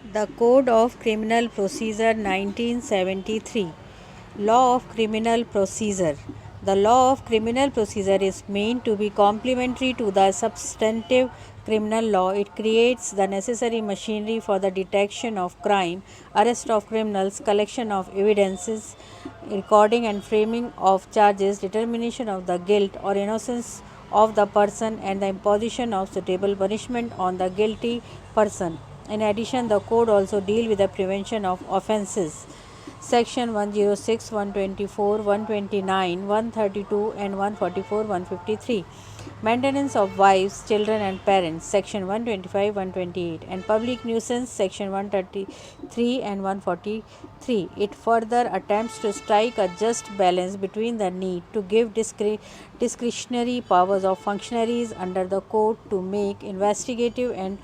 The Code of Criminal Procedure 1973. Law of Criminal Procedure. The law of criminal procedure is meant to be complementary to the substantive criminal law. It creates the necessary machinery for the detection of crime, arrest of criminals, collection of evidences, recording and framing of charges, determination of the guilt or innocence of the person, and the imposition of suitable punishment on the guilty person. In addition, the code also deals with the prevention of offences. Section 106, 124, 129, 132 and 144, 153. Maintenance of wives, children and parents. Section 125, 128. And public nuisance. Section 133 and 143. It further attempts to strike a just balance between the need to give discretionary powers of functionaries under the code to make investigative and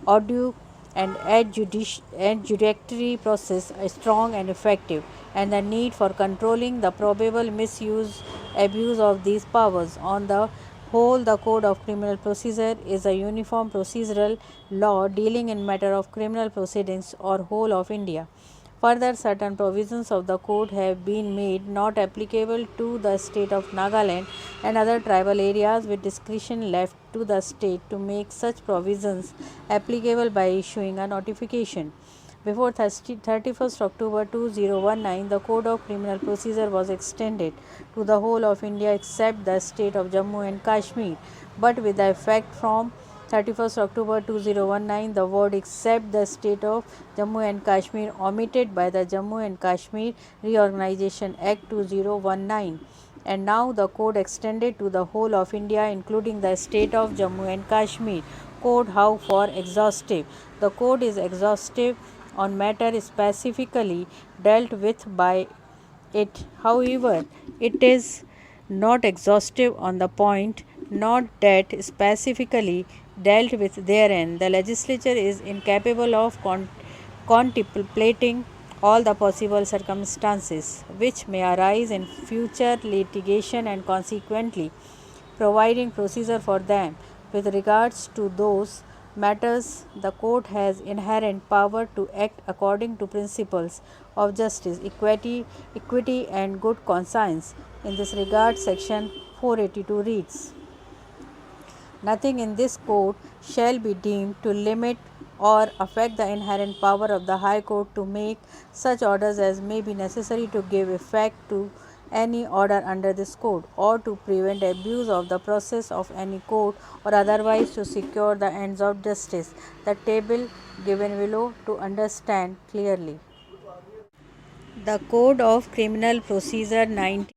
audio and adjudicatory process strong and effective, and the need for controlling the probable misuse abuse of these powers. On the whole, the Code of Criminal Procedure is a uniform procedural law dealing in matter of criminal proceedings or whole of India. Further, certain provisions of the code have been made not applicable to the state of Nagaland and other tribal areas, with discretion left to the state to make such provisions applicable by issuing a notification. Before 31st October 2019, the Code of Criminal Procedure was extended to the whole of India except the state of Jammu and Kashmir, but with the effect from 31st October 2019, the word except the state of Jammu and Kashmir omitted by the Jammu and Kashmir Reorganization Act 2019, and now the code extended to the whole of India including the state of Jammu and Kashmir. Code how for exhaustive. The code is exhaustive on matter specifically dealt with by it. However, it is not exhaustive on the point not that specifically dealt with therein. The legislature is incapable of contemplating all the possible circumstances which may arise in future litigation and consequently providing procedure for them. With regards to those matters, the court has inherent power to act according to principles of justice, equity and good conscience. In this regard, section 482 reads, nothing in this code shall be deemed to limit or affect the inherent power of the High Court to make such orders as may be necessary to give effect to any order under this code, or to prevent abuse of the process of any court, or otherwise to secure the ends of justice. The table given below to understand clearly. The Code of Criminal Procedure 19